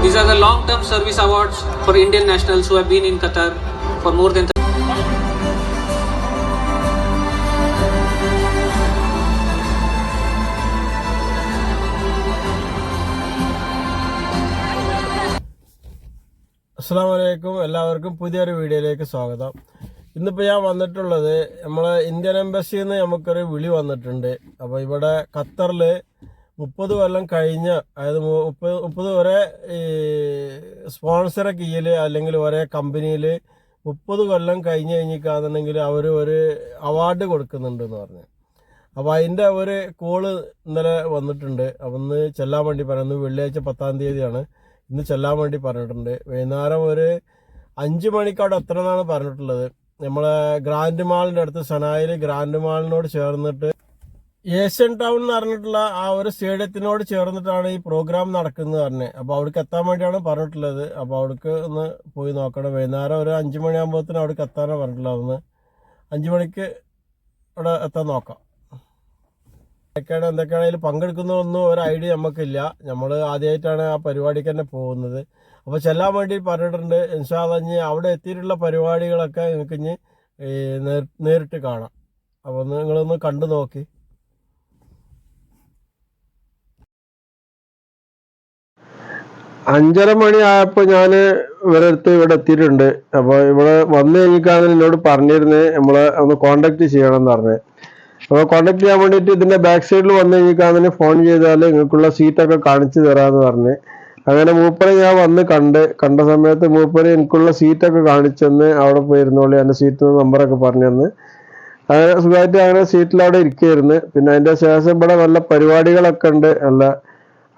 These are the long-term service awards for Indian nationals who have been in Qatar for more than അസ്സലാമു അലൈക്കും. എല്ലാവർക്കും പുതിയൊരു വീഡിയോയിലേക്ക് സ്വാഗതം. ഇന്നിപ്പോൾ ഞാൻ വന്നിട്ടുള്ളത് നമ്മളെ ഇന്ത്യൻ എംബസിയിൽ നിന്ന് നമുക്കൊരു വിളി വന്നിട്ടുണ്ട്. അപ്പോൾ ഇവിടെ ഖത്തറിൽ 30 കൊല്ലം കഴിഞ്ഞ്, അതായത് 30 ഒരേ സ്പോൺസറെ കീഴിൽ അല്ലെങ്കിൽ ഒരേ കമ്പനിയിൽ 30 കൊല്ലം കഴിഞ്ഞിരിക്കുകയാണെന്നുണ്ടെങ്കിൽ അവർ ഒരു അവാർഡ് കൊടുക്കുന്നുണ്ടെന്ന് പറഞ്ഞു. അപ്പോൾ അതിൻ്റെ ഒരു കോള് ഇന്നലെ വന്നിട്ടുണ്ട്. അപ്പോൾ ഇന്ന് ചെല്ലാൻ വേണ്ടി പറയുന്നത് വെള്ളിയാഴ്ച 10-ാം തീയതിയാണ്. ഇന്ന് ചെല്ലാൻ വേണ്ടി പറഞ്ഞിട്ടുണ്ട്. വൈകുന്നേരം ഒരു 5 മണിക്ക് അവിടെ എത്തണമെന്നാണ് പറഞ്ഞിട്ടുള്ളത്. നമ്മളെ ഗ്രാൻഡ് മാളിൻ്റെ അടുത്ത് സനായിൽ ഗ്രാൻഡ് മാളിനോട് ചേർന്നിട്ട് ഏഷ്യൻ ടൗൺ എന്ന് പറഞ്ഞിട്ടുള്ള ആ ഒരു സ്റ്റേഡിയത്തിനോട് ചേർന്നിട്ടാണ് ഈ പ്രോഗ്രാം നടക്കുന്നത് പറഞ്ഞത്. അപ്പോൾ അവിടേക്ക് എത്താൻ വേണ്ടിയാണ് പറഞ്ഞിട്ടുള്ളത്. അപ്പോൾ അവിടേക്ക് ഒന്ന് പോയി നോക്കണം. വൈകുന്നേരം ഒരു 5 മണിയാകുമ്പോഴത്തേനും അവിടേക്ക് എത്താനാണ് പറഞ്ഞിട്ടുള്ളത്. ഒന്ന് 5 മണിക്ക് അവിടെ എത്താൻ നോക്കാം. എന്തൊക്കെയാണ് അതിൽ പങ്കെടുക്കുന്നതൊന്നും ഒരു ഐഡിയ നമുക്കില്ല. നമ്മൾ ആദ്യമായിട്ടാണ് ആ പരിപാടിക്ക് തന്നെ പോകുന്നത്. അപ്പോൾ ചെല്ലാൻ വേണ്ടി പറഞ്ഞിട്ടുണ്ട്. ഇൻഷാ അല്ലാഹ് ഇനി അവിടെ എത്തിയിട്ടുള്ള പരിപാടികളൊക്കെ നിങ്ങൾക്ക് ഇനി നേരിട്ട് കാണാം. അപ്പോൾ നിങ്ങളൊന്ന് കണ്ടു നോക്കി. 5:30 മണി ആയപ്പോൾ ഞാൻ ഇവരടുത്ത് ഇവിടെ എത്തിയിട്ടുണ്ട്. അപ്പോൾ ഇവിടെ വന്നു കഴിഞ്ഞിട്ടാണ് എന്നോട് പറഞ്ഞിരുന്നത് നമ്മളെ ഒന്ന് കോണ്ടാക്ട് ചെയ്യണം എന്ന് പറഞ്ഞത്. അപ്പോൾ കോണ്ടാക്ട് ചെയ്യാൻ വേണ്ടിയിട്ട് ഇതിന്റെ ബാക്ക് സൈഡിൽ വന്നു കഴിഞ്ഞിട്ടാണ് ഫോൺ ചെയ്താൽ നിങ്ങൾക്കുള്ള സീറ്റൊക്കെ കാണിച്ചു തരാമെന്ന് പറഞ്ഞ്. അങ്ങനെ മൂപ്പരെ ഞാൻ വന്ന് കണ്ട സമയത്ത് മൂപ്പര് എനിക്കുള്ള സീറ്റൊക്കെ കാണിച്ചെന്ന് അവിടെ പോയിരുന്നോളി എൻ്റെ സീറ്റ് നമ്പറൊക്കെ പറഞ്ഞു തന്ന് അങ്ങനെ സുഖമായിട്ട് അങ്ങനെ സീറ്റിൽ അവിടെ ഇരിക്കുകയായിരുന്നു. പിന്നെ അതിന്റെ ശേഷം ഇവിടെ നല്ല പരിപാടികളൊക്കെ ഉണ്ട്. നല്ല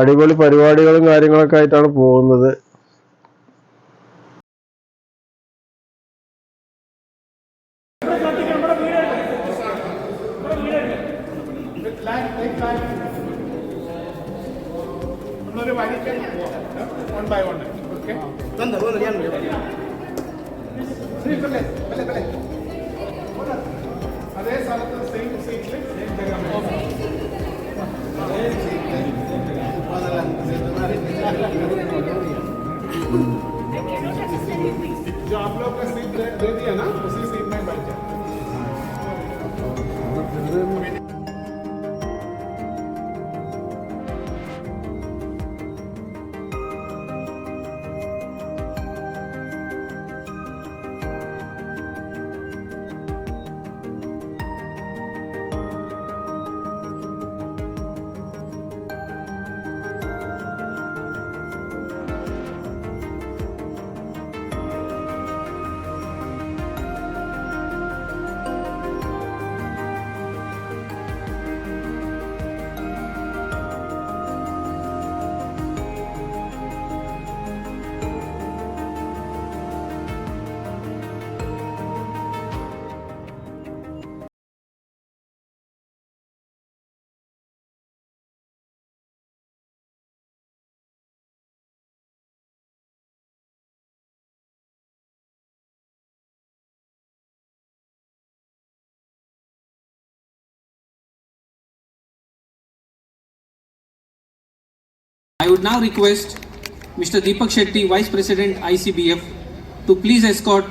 അടിപൊളി പരിപാടികളും കാര്യങ്ങളൊക്കെ ആയിട്ടാണ് പോകുന്നത്. जो आप लोग का सीट दे दिया ना, उसी सीट में बैठ जाए. I would now request Mr. Deepak Shetty, Vice President ICBF, to please escort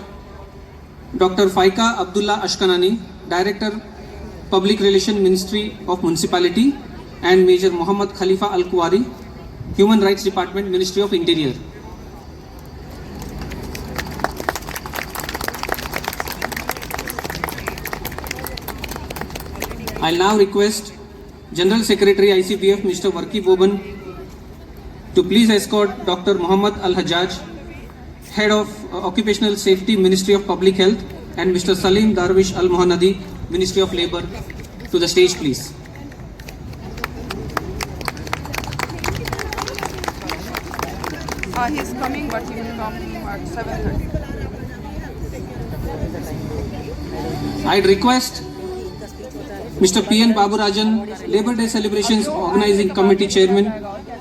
Dr. Faika Abdullah Ashkanani, Director Public Relations Ministry of Municipality, and Major Muhammad Khalifa Al-Kuwari, Human Rights Department, Ministry of Interior. I'll now request General Secretary ICBF Mr. Warki Boban to please escort Dr. Muhammad Al-Hajjaj, Head of Occupational Safety, Ministry of Public Health, and Mr. Salim Darwish Al-Muhannadi, Ministry of Labour, to the stage, please. He's coming, but he will come at 7:30. I'd request Mr. P.N. Baburajan, Labour Day Celebrations Organizing Committee Chairman,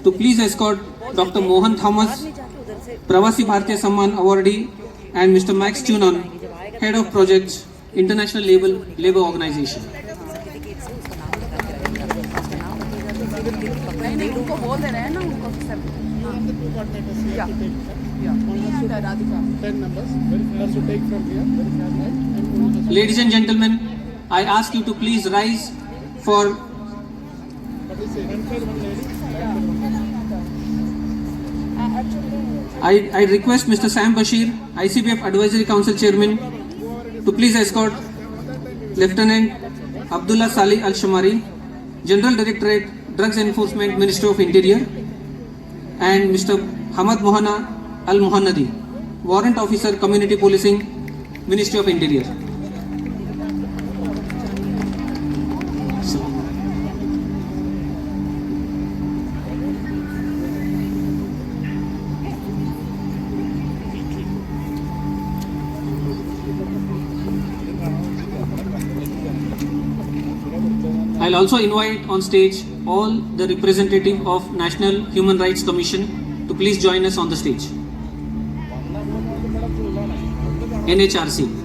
to please escort Dr. Mohan Thomas, Pravasi Bharatiya Samman Awardee, and Mr. Max Tunon, Head of Projects, International Labour Organization. नहीं उनको बोल दे रहे हैं ना उनको सब या Radhika 10 numbers. Has to take from here. And Ladies and gentlemen, I ask you to please rise for what is it? One lady. I request Mr. Sam Bashir, ICBF Advisory Council Chairman, to please escort Lieutenant Abdullah Salih Al-Shamari, General Directorate, Drugs Enforcement, Ministry of Interior, and Mr. Hamad Mohana Al-Muhannadi, Warrant Officer, Community Policing, Ministry of Interior. I'll also invite on stage all the representative of National Human Rights Commission to please join us on the stage. NHRC.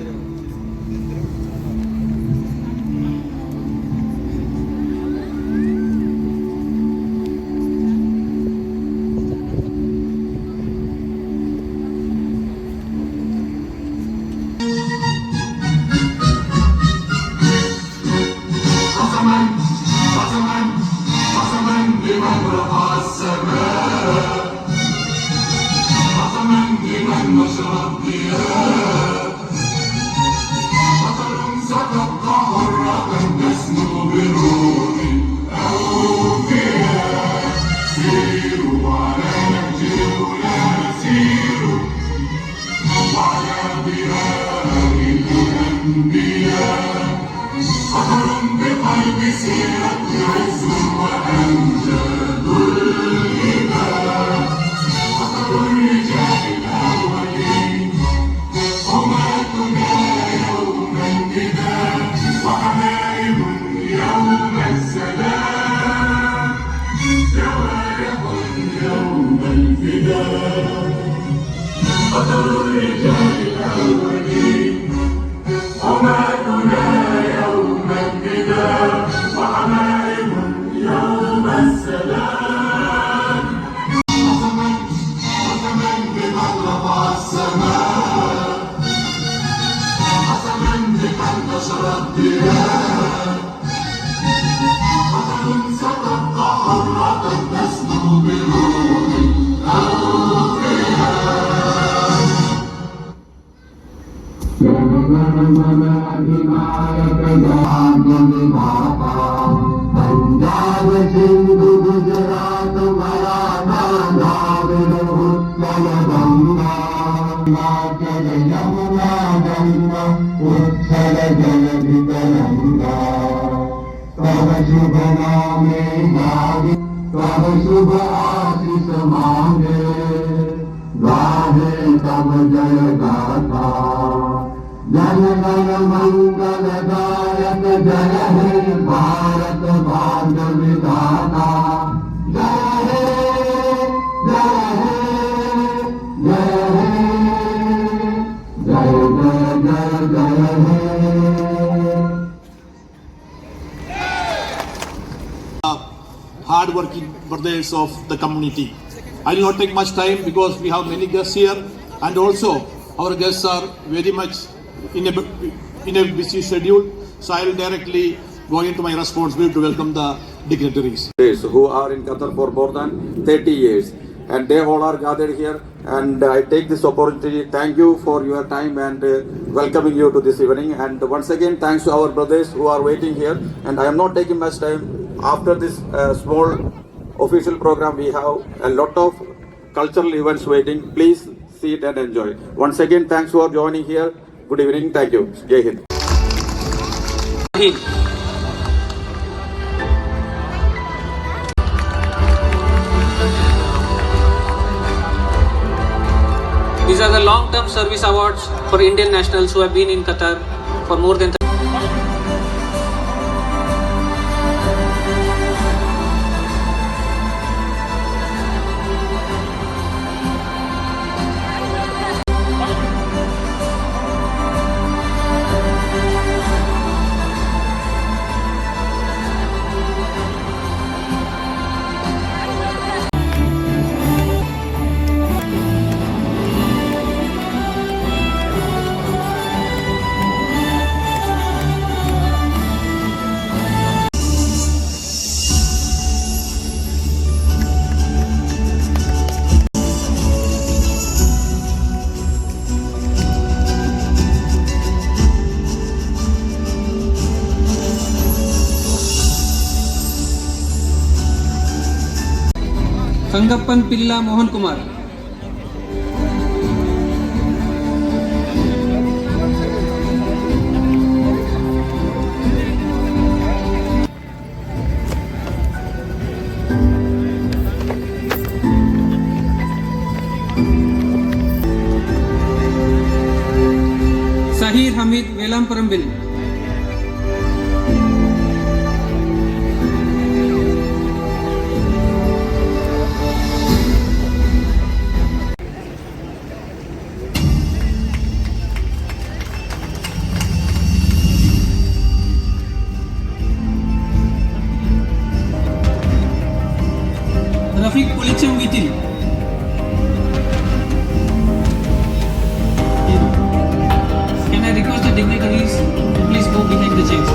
Hard-working brothers of the community. I will not take much time because we have many guests here, and also our guests are very much in a busy schedule. So I will directly go into my responsibility to welcome the dignitaries. Who are in Qatar for more than 30 years, and they all are gathered here, and I take this opportunity, thank you for your time and welcoming you to this evening, and once again thanks to our brothers who are waiting here, and I am not taking much time. After this small official program, we have a lot of cultural events waiting. Please sit and enjoy. Once again, thanks for joining here. Good evening. Thank you. Jai Hind. These are the long-term service awards for Indian nationals who have been in Qatar for more than Sangappan Pilla Mohan Kumar. Sahir Hamid Velampurambil. Rafiq Pulicham Vitil. Can I request the dignitaries to please go behind the chairs?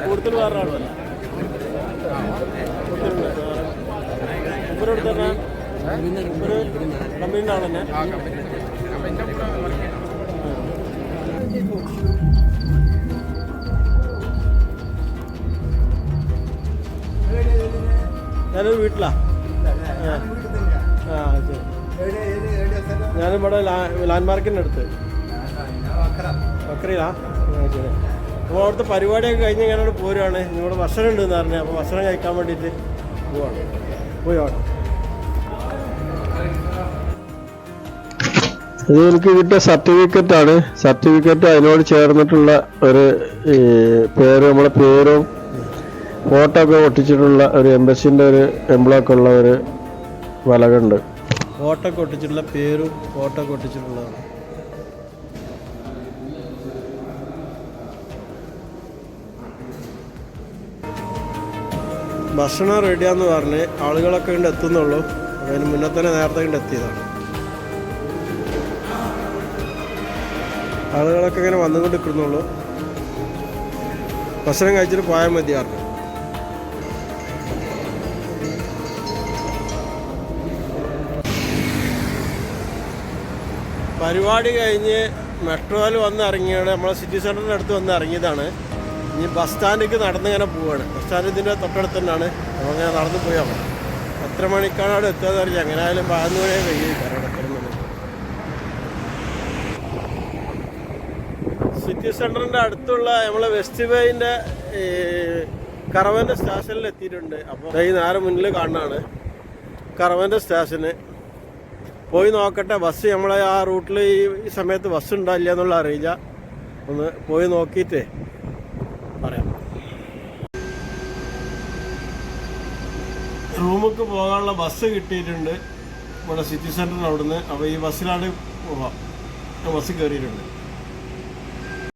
കൂടുതൽ വേറെ ആളല്ല കമ്പനിയുടെ ആളന്നെ. ഞാനൊരു വീട്ടിലാ. ആ ശരി. ഞാനിവിടെ land മാർക്കിൻ്റെ അടുത്ത് വക്രയിലാ. ശരി. അപ്പോൾ അവിടുത്തെ പരിപാടിയൊക്കെ കഴിഞ്ഞ് ഞാനവിടെ പോരുവാണ്. ഇവിടെ ഭക്ഷണം ഉണ്ടെന്ന് പറഞ്ഞത്. അപ്പോൾ ഭക്ഷണം കഴിക്കാൻ വേണ്ടിയിട്ട് പോവാണ്. പോയോട്ടെ. ഇത് എനിക്ക് കിട്ടിയ സർട്ടിഫിക്കറ്റാണ്. സർട്ടിഫിക്കറ്റ് അതിനോട് ചേർന്നിട്ടുള്ള ഒരു പേര്, നമ്മുടെ പേരും ഫോട്ടോ ഒക്കെ ഒട്ടിച്ചിട്ടുള്ള ഒരു എംബസിൻ്റെ ഒരു എംബ്ലോക്ക് ഉള്ള ഒരു വലകുണ്ട്. ഫോട്ടോ ഒക്കെ ഒട്ടിച്ചിട്ടുള്ള പേരും ഫോട്ടോ ഒക്കെ ഒട്ടിച്ചിട്ടുള്ളതാണ്. ഭക്ഷണം റെഡിയാന്ന് പറഞ്ഞ് ആളുകളൊക്കെ ഇങ്ങോട്ട് എത്തുന്നുള്ളൂ. അതിന് മുന്നേ തന്നെ നേരത്തെ ഇങ്ങോട്ട് എത്തിയതാണ്. ആളുകളൊക്കെ ഇങ്ങനെ വന്നുകൊണ്ട് നിൽക്കുന്നുള്ളൂ. ഭക്ഷണം കഴിച്ചിട്ട് പോയാൽ മതിയായിരുന്നു. പരിപാടി കഴിഞ്ഞ് മെട്രോയിൽ വന്ന് ഇറങ്ങിയാണ്. നമ്മളെ സിറ്റി സെൻറ്ററിൻ്റെ അടുത്ത് വന്ന് ഇറങ്ങിയതാണ്. ഇനി ബസ് സ്റ്റാൻഡിലേക്ക് നടന്നിങ്ങനെ പോവുകയാണ്. ബസ് സ്റ്റാൻഡ് ഇതിൻ്റെ തൊട്ടടുത്ത് തന്നെയാണ്. നമ്മളിങ്ങനെ നടന്നു പോയാൽ മതി. എത്ര മണിക്കാണ് അവിടെ എത്തുകയെന്ന് അറിയാം. എങ്ങനെയായാലും 11 മണിയെ കഴിയും. സിറ്റി സെൻറ്ററിൻ്റെ അടുത്തുള്ള നമ്മളെ വെസ്റ്റ് വേയിൻ്റെ കറവൻ്റെ സ്റ്റേഷനിൽ എത്തിയിട്ടുണ്ട്. അപ്പോൾ ഈ നേരെ മുന്നിൽ കാണുന്നതാണ് കറവൻ്റെ സ്റ്റേഷന്. പോയി നോക്കട്ടെ, ബസ് നമ്മളെ ആ റൂട്ടിൽ ഈ സമയത്ത് ബസ് ഉണ്ടാവില്ല എന്നുള്ള അറിയില്ല. ഒന്ന് പോയി നോക്കിയിട്ട് പറയാം. റൂമിലേക്ക് പോകാനുള്ള ബസ് കിട്ടിയിട്ടുണ്ട് ഇവിടെ സിറ്റി സെൻറ്ററിന് അവിടുന്ന്. അപ്പോൾ ഈ ബസ്സിലാണ് പോവാം. ബസ് കയറിയിട്ടുണ്ട്.